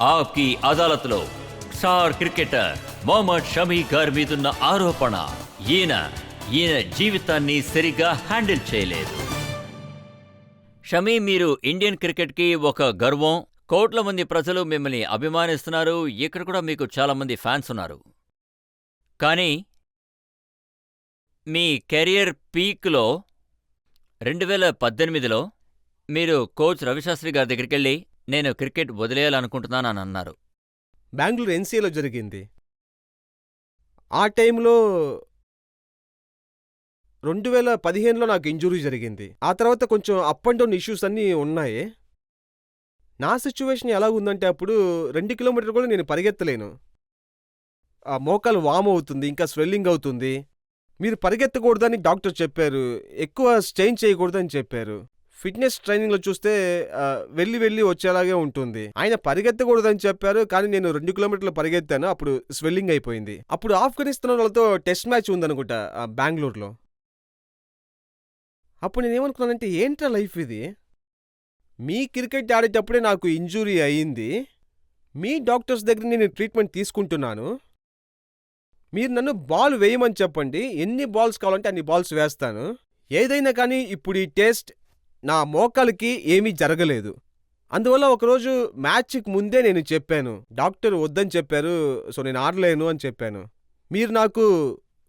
ఆప్కి అదాలత్లో star cricketer Mohammed Shami గారి మీదున్న ఆరోపణ ఈయన జీవితాన్ని సరిగ్గా హ్యాండిల్ చేయలేదు. షమీ, మీరు ఇండియన్ క్రికెట్కి ఒక గర్వం. కోట్ల మంది ప్రజలు మిమ్మల్ని అభిమానిస్తున్నారు. ఇక్కడ కూడా మీకు చాలా మంది ఫ్యాన్స్ ఉన్నారు. కానీ మీ కెరియర్ పీక్లో 2018లో మీరు కోచ్ రవిశాస్త్రి గారి దగ్గరికెళ్ళి నేను క్రికెట్ వదిలేయాలనుకుంటున్నానని అన్నారు. బెంగళూరు ఎన్సీఏలో జరిగింది. ఆ టైంలో 2015లో నాకు ఇంజురీ జరిగింది. ఆ తర్వాత కొంచెం అప్ అండ్ డౌన్ ఇష్యూస్ అన్నీ ఉన్నాయి. నా సిచ్యువేషన్ ఎలా ఉందంటే అప్పుడు 2 కిలోమీటర్లు కూడా నేను పరిగెత్తలేను. ఆ మోకాలు వామ్ అవుతుంది, ఇంకా స్వెల్లింగ్ అవుతుంది. మీరు పరిగెత్తకూడదని డాక్టర్ చెప్పారు, ఎక్కువ స్ట్రెయిన్ చేయకూడదని చెప్పారు. ఫిట్నెస్ ట్రైనింగ్లో చూస్తే వెళ్ళి వచ్చేలాగే ఉంటుంది. ఆయన పరిగెత్తకూడదని చెప్పారు, కానీ నేను 2 కిలోమీటర్లు పరిగెత్తాను. అప్పుడు స్వెల్లింగ్ అయిపోయింది. అప్పుడు ఆఫ్ఘనిస్తాన్ వాళ్ళతో టెస్ట్ మ్యాచ్ ఉందనుకుంటా బెంగళూరులో. అప్పుడు నేనేమనుకున్నానంటే ఏంట్రా లైఫ్ ఇది, మీ క్రికెట్ ఆడేటప్పుడే నాకు ఇంజురీ అయ్యింది, మీ డాక్టర్స్ దగ్గర నేను ట్రీట్మెంట్ తీసుకుంటున్నాను, మీరు నన్ను బాల్ వేయమని చెప్పండి, ఎన్ని బాల్స్ కావాలంటే అన్ని బాల్స్ వేస్తాను. ఏదైనా కానీ ఇప్పుడు ఈ టెస్ట్ నా మోకాలికి ఏమీ జరగలేదు. అందువల్ల ఒకరోజు మ్యాచ్కి ముందే నేను చెప్పాను, డాక్టర్ వద్దని చెప్పారు, సో నేను ఆడలేను అని చెప్పాను. మీరు నాకు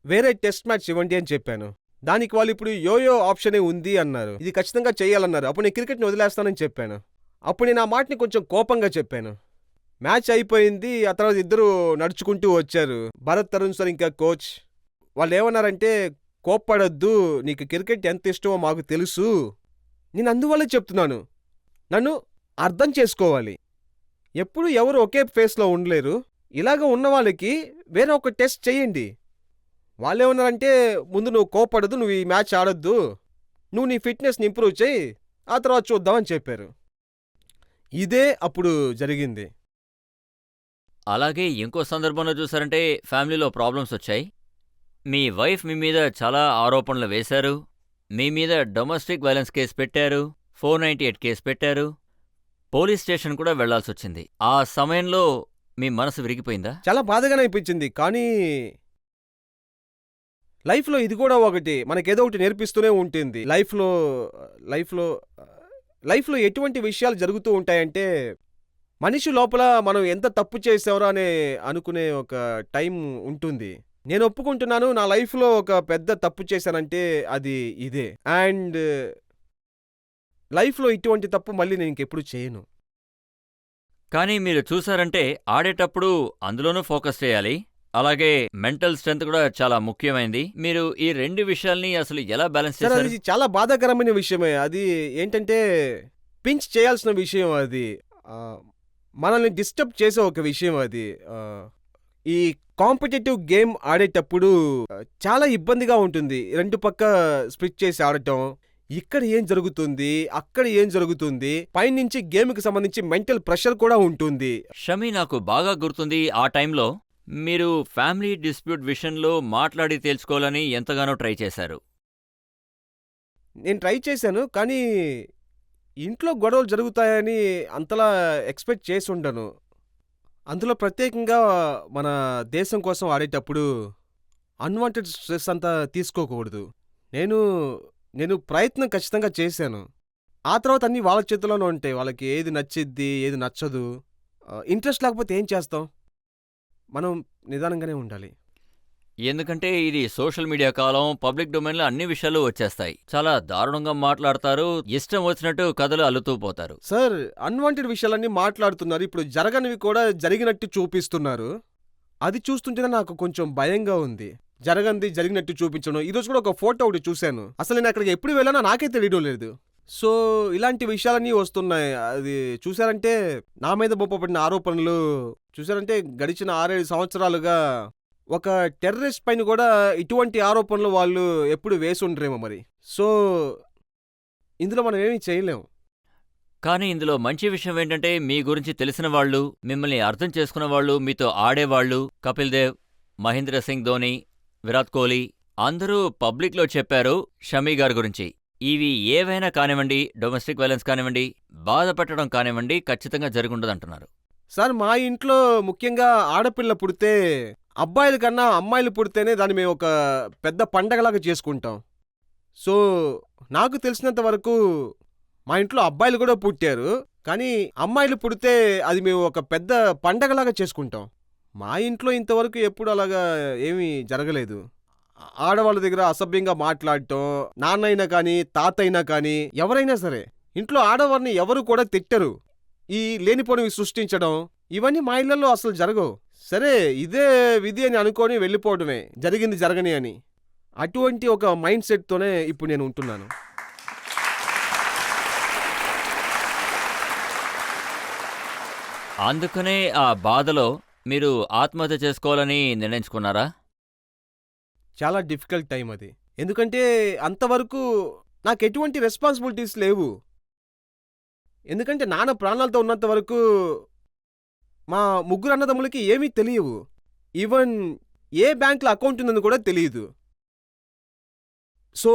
వేరే టెస్ట్ మ్యాచ్ ఇవ్వండి అని చెప్పాను. దానికి వాళ్ళు ఇప్పుడు యోయో ఆప్షనే ఉంది అన్నారు, ఇది ఖచ్చితంగా చేయాలన్నారు. అప్పుడు నేను క్రికెట్ని వదిలేస్తానని చెప్పాను. అప్పుడు నేను ఆ మాటని కొంచెం కోపంగా చెప్పాను. మ్యాచ్ అయిపోయింది. ఆ తర్వాత ఇద్దరు నడుచుకుంటూ వచ్చారు, భరత్ తరుణ్ సార్ ఇంకా కోచ్. వాళ్ళు ఏమన్నారంటే, కోప్పడొద్దు, నీకు క్రికెట్ ఎంత ఇష్టమో మాకు తెలుసు, నేను అందువల్లే చెప్తున్నాను, నన్ను అర్థం చేసుకోవాలి. ఎప్పుడు ఎవరు ఒకే ఫేస్లో ఉండలేరు, ఇలాగ ఉన్న వాళ్ళకి వేరే ఒక టెస్ట్ చేయండి. వాళ్ళేమన్నారంటే, ముందు నువ్వు కోప్పడద్దు, నువ్వు ఈ మ్యాచ్ ఆడొద్దు, నువ్వు నీ ఫిట్నెస్ని ఇంప్రూవ్ చేయి, ఆ తర్వాత చూద్దామని చెప్పారు. ఇదే అప్పుడు జరిగింది. అలాగే ఇంకో సందర్భంలో చూసారంటే ఫ్యామిలీలో ప్రాబ్లమ్స్ వచ్చాయి. మీ వైఫ్ మీ మీద చాలా ఆరోపణలు వేశారు, మీ మీద డొమెస్టిక్ వైలెన్స్ కేసు పెట్టారు, 498 కేసు పెట్టారు, పోలీస్ స్టేషన్ కూడా వెళ్లాల్సొచ్చింది. ఆ సమయంలో మీ మనసు విరిగిపోయిందా? చాలా బాధగానే అనిపించింది. కానీ లైఫ్లో ఇది కూడా ఒకటి, మనకేదో ఒకటి నేర్పిస్తూనే ఉంటుంది. లైఫ్లో ఎటువంటి విషయాలు జరుగుతూ ఉంటాయంటే, మనిషి లోపల మనం ఎంత తప్పు చేసావరా అనే అనుకునే ఒక టైం ఉంటుంది. నేను ఒప్పుకుంటున్నాను, నా లైఫ్లో ఒక పెద్ద తప్పు చేశానంటే అది ఇదే. అండ్ లైఫ్లో ఇటువంటి తప్పు మళ్ళీ నేను ఇంకెప్పుడు చేయను. కానీ మీరు చూసారంటే ఆడేటప్పుడు అందులోనూ ఫోకస్ చేయాలి, అలాగే మెంటల్ స్ట్రెంత్ కూడా చాలా ముఖ్యమైనది. మీరు ఈ రెండు విషయాల్ని అసలు ఎలా బ్యాలెన్స్ సార్, చేశారు? అది చాలా బాధాకరమైన విషయమే. అది ఏంటంటే పించ్ చేయాల్సిన విషయం. అది మనల్ని డిస్టర్బ్ చేసే ఒక విషయం. అది ఈ కాంపిటేటివ్ గేమ్ ఆడేటప్పుడు చాలా ఇబ్బందిగా ఉంటుంది. రెండు పక్క స్ప్లిట్ చేసి ఆడటం, ఇక్కడ ఏం జరుగుతుంది, అక్కడ ఏం జరుగుతుంది, పైనుంచి గేమ్కి సంబంధించి మెంటల్ ప్రెషర్ కూడా ఉంటుంది. షమీ, నాకు బాగా గుర్తుంది, ఆ టైంలో మీరు ఫ్యామిలీ డిస్ప్యూట్ విషయంలో మాట్లాడి తేల్చుకోవాలని ఎంతగానో ట్రై చేశారు. నేను ట్రై చేశాను, కానీ ఇంట్లో గొడవలు జరుగుతాయని అంతలా ఎక్స్పెక్ట్ చేసి ఉండను. అందులో ప్రత్యేకంగా మన దేశం కోసం ఆడేటప్పుడు అన్వాంటెడ్ స్ట్రెస్ అంతా తీసుకోకూడదు. నేను ప్రయత్నం ఖచ్చితంగా చేశాను. ఆ తర్వాత అన్నీ వాళ్ళ చేతిలోనే ఉంటాయి, వాళ్ళకి ఏది నచ్చిద్ది ఏది నచ్చదు. ఇంట్రెస్ట్ లేకపోతే ఏం చేస్తాం, మనం నిదానంగానే ఉండాలి. ఎందుకంటే ఇది సోషల్ మీడియా కాలం, పబ్లిక్ డొమైన్లో అన్ని విషయాలు వచ్చేస్తాయి. చాలా దారుణంగా మాట్లాడతారు, ఇష్టం వచ్చినట్టు కథలు అల్లుతూ పోతారు. సార్, అన్వాంటెడ్ విషయాలన్నీ మాట్లాడుతున్నారు, ఇప్పుడు జరగనివి కూడా జరిగినట్టు చూపిస్తున్నారు. అది చూస్తుంటేనే నాకు కొంచెం భయంగా ఉంది. జరిగినట్టు చూపించడం. ఈరోజు కూడా ఒక ఫోటో ఒకటి చూశాను, అసలు నేను అక్కడికి ఎప్పుడు వెళ్ళానో నాకే తెలియడం లేదు. సో ఇలాంటి విషయాలన్నీ వస్తున్నాయి. అది చూశారంటే నా మీద మోపబడిన ఆరోపణలు చూశారంటే గడిచిన 6-7 సంవత్సరాలుగా ఒక టెర్రరిస్ట్ పైన కూడా ఇటువంటి ఆరోపణలు వాళ్ళు ఎప్పుడు వేసి ఉండరేమో మరి. సో ఇందులో మనం ఏమీ చేయలేం. కానీ ఇందులో మంచి విషయం ఏంటంటే, మీ గురించి తెలిసిన వాళ్ళు, మిమ్మల్ని అర్థం చేసుకున్న వాళ్ళు, మీతో ఆడేవాళ్ళు, కపిల్ దేవ్, మహేంద్ర సింగ్ ధోని, విరాట్ కోహ్లీ అందరూ పబ్లిక్లో చెప్పారు షమీ గారి గురించి. ఇవి ఏవైనా కానివ్వండి, డొమెస్టిక్ వైలెన్స్ కానివ్వండి, బాధ పెట్టడం కానివ్వండి, ఖచ్చితంగా జరుగుండదంటున్నారు. సార్ మా ఇంట్లో ముఖ్యంగా ఆడపిల్ల పుడితే అబ్బాయిల కన్నా అమ్మాయిలు పుడితేనే దాన్ని మేము ఒక పెద్ద పండగలాగా చేసుకుంటాం. సో నాకు తెలిసినంత వరకు మా ఇంట్లో అబ్బాయిలు కూడా పుట్టారు, కానీ అమ్మాయిలు పుడితే అది మేము ఒక పెద్ద పండగలాగా చేసుకుంటాం. మా ఇంట్లో ఇంతవరకు ఎప్పుడు అలాగా ఏమీ జరగలేదు. ఆడవాళ్ళ దగ్గర అసభ్యంగా మాట్లాడటం, నాన్నైనా కానీ తాతైనా కానీ ఎవరైనా సరే ఇంట్లో ఆడవారిని ఎవరు కూడా తిట్టరు. ఈ లేనిపోనివి సృష్టించడం ఇవన్నీ మా ఇళ్లలో అసలు జరగవు. సరే ఇదే విధి అని అనుకొని వెళ్ళిపోవడమే, జరిగింది జరగని అని. అటువంటి ఒక మైండ్ సెట్తోనే ఇప్పుడు నేను ఉంటున్నాను. అందుకనే ఆ బాధలో మీరు ఆత్మహత్య చేసుకోవాలని నిర్ణయించుకున్నారా? చాలా డిఫికల్ట్ టైం అది. ఎందుకంటే అంతవరకు నాకు ఎటువంటి రెస్పాన్సిబిలిటీస్ లేవు. ఎందుకంటే నాన్న ప్రాణాలతో ఉన్నంత వరకు మా ముగ్గురు అన్నదమ్ములకి ఏమీ తెలియవు. ఈవెన్ ఏ బ్యాంక్లో అకౌంట్ ఉందని కూడా తెలియదు. సో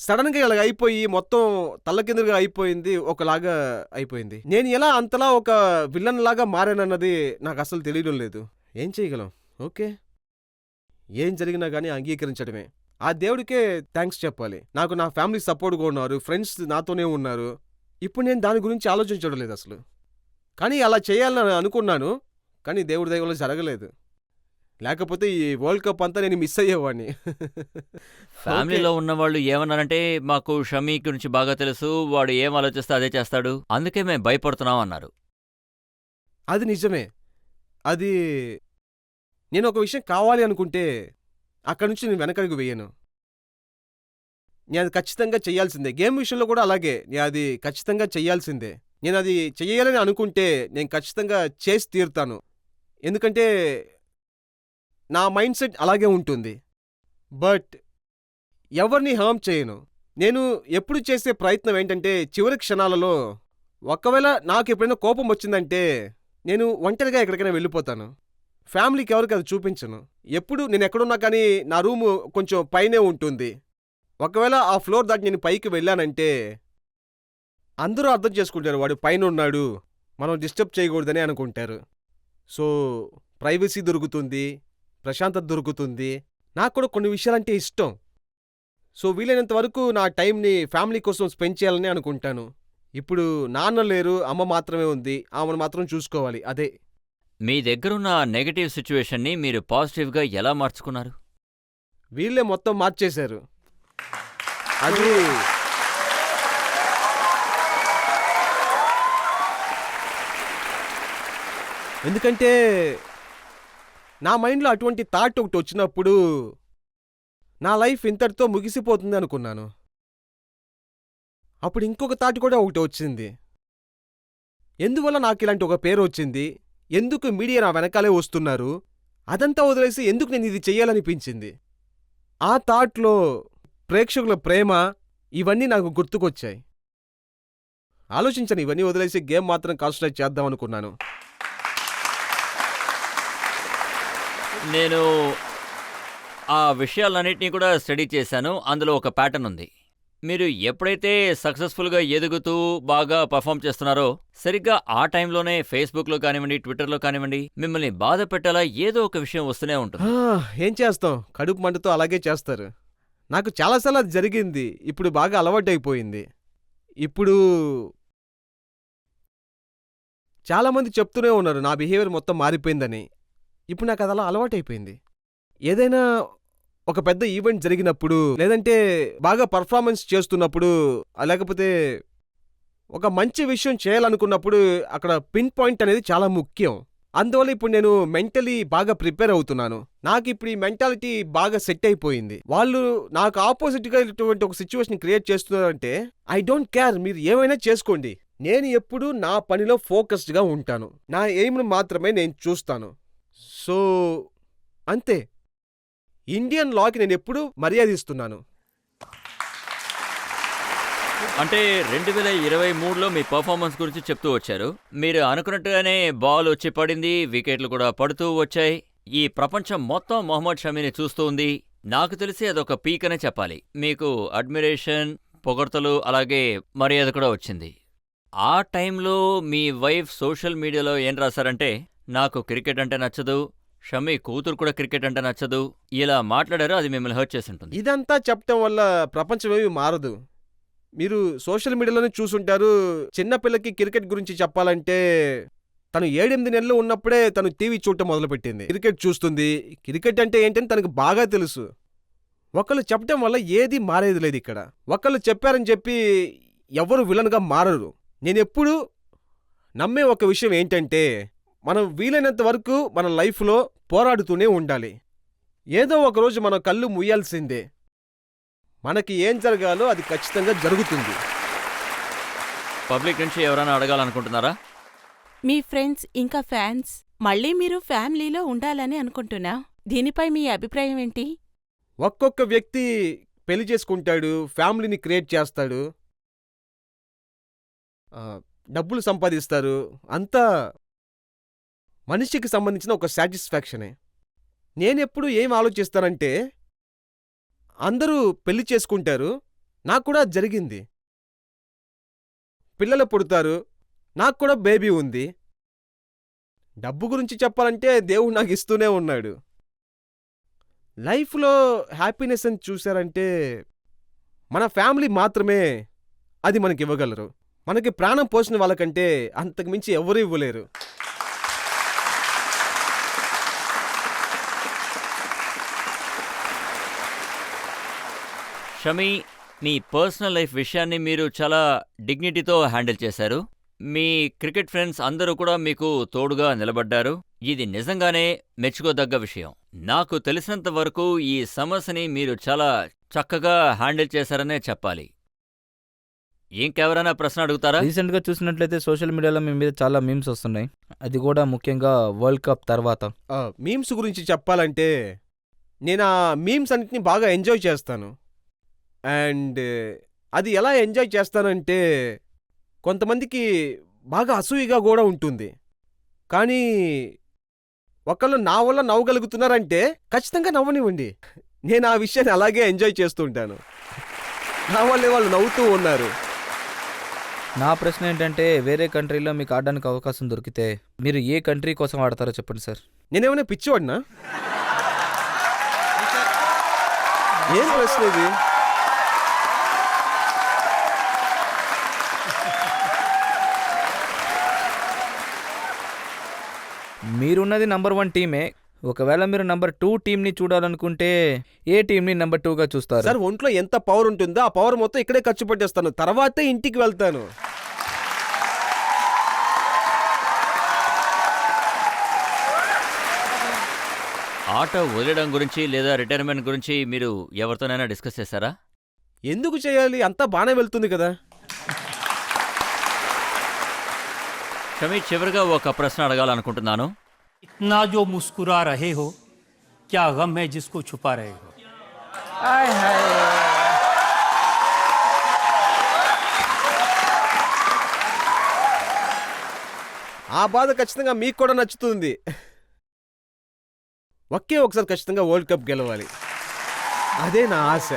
సడన్గా ఇలాగ అయిపోయి మొత్తం తల్లకిందులుగా అయిపోయింది, ఒకలాగా అయిపోయింది. నేను ఎలా అంతలా ఒక విలన్ లాగా మారానన్నది నాకు అసలు తెలియడం లేదు. ఏం చేయగలం? ఓకే, ఏం జరిగినా కానీ అంగీకరించడమే. ఆ దేవుడికే థ్యాంక్స్ చెప్పాలి. నాకు నా ఫ్యామిలీ సపోర్ట్గా ఉన్నారు, ఫ్రెండ్స్ నాతోనే ఉన్నారు. ఇప్పుడు నేను దాని గురించి ఆలోచించడం లేదు అసలు. కానీ అలా చేయాలని అనుకున్నాను, కానీ దేవుడి దయ వల్ల జరగలేదు. లేకపోతే ఈ వరల్డ్ కప్ అంతా నేను మిస్ అయ్యేవాడిని. ఫ్యామిలీలో ఉన్నవాళ్ళు ఏమన్నారంటే, మాకు షమీ గురించి బాగా తెలుసు, వాడు ఏం ఆలోచిస్తే అదే చేస్తాడు, అందుకే మేము భయపడుతున్నాం అన్నారు. అది నిజమే. అది నేను ఒక విషయం కావాలి అనుకుంటే అక్కడి నుంచి నేను వెనకడుగు వేయను. నేను అది ఖచ్చితంగా చెయ్యాల్సిందే. గేమ్ విషయంలో కూడా అలాగే, నేను అది ఖచ్చితంగా చెయ్యాల్సిందే. నేను అది చెయ్యాలని అనుకుంటే నేను ఖచ్చితంగా చేసి తీరుతాను. ఎందుకంటే నా మైండ్ సెట్ అలాగే ఉంటుంది. బట్ ఎవరిని హార్మ్ చేయను. నేను ఎప్పుడు చేసే ప్రయత్నం ఏంటంటే, చివరి క్షణాలలో ఒకవేళ నాకు ఎప్పుడైనా కోపం వచ్చిందంటే నేను ఒంటరిగా ఎక్కడికైనా వెళ్ళిపోతాను. ఫ్యామిలీకి ఎవరికి అది చూపించను. ఎప్పుడు నేను ఎక్కడున్నా కానీ నా రూము కొంచెం పైనే ఉంటుంది. ఒకవేళ ఆ ఫ్లోర్ దాటి నేను పైకి వెళ్ళానంటే అందరూ అర్థం చేసుకుంటారు, వాడు పైన ఉన్నాడు, మనం డిస్టర్బ్ చేయకూడదని అనుకుంటారు. సో ప్రైవసీ దొరుకుతుంది, ప్రశాంతత దొరుకుతుంది. నాకు కూడా కొన్ని విషయాలంటే ఇష్టం. సో వీలైనంత వరకు నా టైంని ఫ్యామిలీ కోసం స్పెండ్ చేయాలని అనుకుంటాను. ఇప్పుడు నాన్న లేరు, అమ్మ మాత్రమే ఉంది, ఆమెను మాత్రం చూసుకోవాలి. అదే మీ దగ్గరున్న నెగటివ్ సిచ్యువేషన్ని మీరు పాజిటివ్గా ఎలా మార్చుకున్నారు? వీళ్ళే మొత్తం మార్చేశారు. అది ఎందుకంటే నా మైండ్లో అటువంటి థాట్ ఒకటి వచ్చినప్పుడు నా లైఫ్ ఇంతటితో ముగిసిపోతుంది అనుకున్నాను. అప్పుడు ఇంకొక థాట్ కూడా ఒకటి వచ్చింది. ఎందువల్ల నాకు ఇలాంటి ఒక పేరు వచ్చింది, ఎందుకు మీడియా నా వెనకాలే వస్తున్నారు, అదంతా వదిలేసి ఎందుకు నేను ఇది చెయ్యాలనిపించింది. ఆ థాట్లో ప్రేక్షకుల ప్రేమ ఇవన్నీ నాకు గుర్తుకొచ్చాయి. ఆలోచించను, ఇవన్నీ వదిలేసి గేమ్ మాత్రం కాన్సన్ట్రేట్ చేద్దాం అనుకున్నాను. నేను ఆ విషయాలన్నింటినీ కూడా స్టడీ చేశాను. అందులో ఒక ప్యాటర్న్ ఉంది. మీరు ఎప్పుడైతే సక్సెస్ఫుల్గా ఎదుగుతూ బాగా పర్ఫామ్ చేస్తున్నారో, సరిగ్గా ఆ టైంలోనే ఫేస్బుక్లో కానివ్వండి, ట్విట్టర్లో కానివ్వండి, మిమ్మల్ని బాధ పెట్టేలా ఏదో ఒక విషయం వస్తూనే ఉంటుంది. ఏం చేస్తాం, కడుపు మంటతో అలాగే చేస్తారు. నాకు చాలాసార్లు అది జరిగింది. ఇప్పుడు బాగా అలవాటైపోయింది. ఇప్పుడు చాలామంది చెప్తూనే ఉన్నారు నా బిహేవియర్ మొత్తం మారిపోయిందని. ఇప్పుడు నాకు అది అలా అలవాటైపోయింది. ఏదైనా ఒక పెద్ద ఈవెంట్ జరిగినప్పుడు, లేదంటే బాగా పర్ఫార్మెన్స్ చేస్తున్నప్పుడు, లేకపోతే ఒక మంచి విషయం చేయాలనుకున్నప్పుడు అక్కడ పిన్ పాయింట్ అనేది చాలా ముఖ్యం. అందువల్ల ఇప్పుడు నేను మెంటలీ బాగా ప్రిపేర్ అవుతున్నాను. నాకు ఇప్పుడు ఈ మెంటాలిటీ బాగా సెట్ అయిపోయింది. వాళ్ళు నాకు ఆపోజిట్గా ఇటువంటి ఒక సిచ్యువేషన్ క్రియేట్ చేస్తున్నారంటే ఐ డోంట్ కేర్, మీరు ఏమైనా చేసుకోండి. నేను ఎప్పుడు నా పనిలో ఫోకస్డ్గా ఉంటాను. నా ఎయిమ్ను మాత్రమే నేను చూస్తాను. సో అంతే. ఇండియన్ లాకి నేను ఎప్పుడు మర్యాద ఇస్తున్నాను. అంటే 2023లో మీ పర్ఫార్మెన్స్ గురించి చెప్తూ వచ్చారు. మీరు అనుకున్నట్టుగానే బాల్ వచ్చి పడింది, వికెట్లు కూడా పడుతూ వచ్చాయి. ఈ ప్రపంచం మొత్తం మొహమ్మద్ షమీని చూస్తూ ఉంది. నాకు తెలిసి అదొక పీక్ అనే చెప్పాలి. మీకు అడ్మిరేషన్, పొగడ్తలు, అలాగే మర్యాద కూడా వచ్చింది. ఆ టైంలో మీ వైఫ్ సోషల్ మీడియాలో ఏం రాశారంటే, నాకు క్రికెట్ అంటే నచ్చదు, షమి కూతురు కూడా క్రికెట్ అంటే నచ్చదు, ఇలా మాట్లాడారు. అది మిమ్మల్ని హర్ట్ చేసి ఉంటుంది. ఇదంతా చెప్పటం వల్ల ప్రపంచమేమి మారదు. మీరు సోషల్ మీడియాలోనే చూసుంటారు. చిన్నపిల్లకి క్రికెట్ గురించి చెప్పాలంటే తను 7-8 నెలలు ఉన్నప్పుడే తను టీవీ చూడటం మొదలుపెట్టింది. క్రికెట్ చూస్తుంది. క్రికెట్ అంటే ఏంటని తనకు బాగా తెలుసు. ఒకళ్ళు చెప్పటం వల్ల ఏది మారేది లేదు ఇక్కడ. ఒకళ్ళు చెప్పారని చెప్పి ఎవ్వరు విలన్గా మారరు. నేనెప్పుడూ నమ్మే ఒక విషయం ఏంటంటే, మనం వీలైనంత వరకు మన లైఫ్లో పోరాడుతూనే ఉండాలి. ఏదో ఒకరోజు మనం కళ్ళు ముయ్యాల్సిందే. మనకి ఏం జరగాలో అది ఖచ్చితంగా జరుగుతుంది. పబ్లిక్ నుంచి ఎవరైనా అడగాలనుకుంటున్నారా? మీ ఫ్రెండ్స్ ఇంకా ఫ్యాన్స్ మళ్ళీ మీరు ఫ్యామిలీలో ఉండాలని అనుకుంటున్నా. దీనిపై మీ అభిప్రాయం ఏంటి? ఒక్కొక్క వ్యక్తి పెళ్లి చేసుకుంటాడు, ఫ్యామిలీని క్రియేట్ చేస్తాడు, డబ్బులు సంపాదిస్తారు. అంతా మనిషికి సంబంధించిన ఒక సాటిస్ఫాక్షనే. నేనెప్పుడు ఏం ఆలోచిస్తానంటే, అందరూ పెళ్లి చేసుకుంటారు, నాకు కూడా జరిగింది. పిల్లలు పుడతారు, నాకు కూడా బేబీ ఉంది. డబ్బు గురించి చెప్పాలంటే దేవుడు నాకు ఇస్తూనే ఉన్నాడు. లైఫ్లో హ్యాపీనెస్ అని చూశారంటే మన ఫ్యామిలీ మాత్రమే అది మనకి ఇవ్వగలరు. మనకి ప్రాణం పోసిన వాళ్ళకంటే అంతకు మించి ఎవరూ ఇవ్వలేరు. షమి, మీ పర్సనల్ లైఫ్ విషయాన్ని మీరు చాలా డిగ్నిటీతో హ్యాండిల్ చేశారు. మీ క్రికెట్ ఫ్రెండ్స్ అందరూ కూడా మీకు తోడుగా నిలబడ్డారు. ఇది నిజంగానే మెచ్చుకోదగ్గ విషయం. నాకు తెలిసినంత వరకు ఈ సమస్యని మీరు చాలా చక్కగా హ్యాండిల్ చేశారనే చెప్పాలి. ఇంకెవరైనా ప్రశ్న అడుగుతారా? రీసెంట్గా చూసినట్లయితే సోషల్ మీడియాలో మీ మీద చాలా మీమ్స్ వస్తున్నాయి. అది కూడా ముఖ్యంగా వరల్డ్ కప్ తర్వాత. మీమ్స్ గురించి చెప్పాలంటే నేను ఆ మీమ్స్ అన్నిటిని బాగా ఎంజాయ్ చేస్తాను. అండ్ అది ఎలా ఎంజాయ్ చేస్తానంటే, కొంతమందికి బాగా అసూయగా కూడా ఉంటుంది. కానీ ఒకళ్ళు నా వల్ల నవ్వగలుగుతున్నారంటే ఖచ్చితంగా నవ్వనివ్వండి. నేను ఆ విషయాన్ని అలాగే ఎంజాయ్ చేస్తూ ఉంటాను. నా వల్లే వాళ్ళు నవ్వుతూ ఉన్నారు. నా ప్రశ్న ఏంటంటే, వేరే కంట్రీలో మీకు ఆడడానికి అవకాశం దొరికితే మీరు ఏ కంట్రీ కోసం ఆడతారో చెప్పండి సార్. నేనేమైనా పిచ్చివాడినా? ఏం ప్రశ్న ఇది? మీరున్నది నంబర్ 1 టీమే. ఒకవేళ మీరు నంబర్ 2 టీంని చూడాలనుకుంటే ఏ టీంని నంబర్ 2గా చూస్తారు? సార్, ఒంట్లో ఎంత పవర్ ఉంటుందో ఆ పవర్ మొత్తం ఇక్కడే ఖర్చు పెట్టేస్తాను. తర్వాతే ఇంటికి వెళ్తాను. ఆట వదిలేయడం గురించి లేదా రిటైర్మెంట్ గురించి మీరు ఎవరితోనైనా డిస్కస్ చేశారా? ఎందుకు చేయాలి? అంతా బానే వెళ్తుంది కదా. షమి, చివరిగా ఒక ప్రశ్న అడగాలనుకుంటున్నాను. इतना जो मुस्कुरा रहे हो, क्या गम है जिसको छुपा रहे हो? ఆ బాధ ఖచ్చితంగా మీకు కూడా నచ్చుతుంది. ఒకే ఒకసారి ఖచ్చితంగా వరల్డ్ కప్ గెలవాలి, అదే నా ఆశ.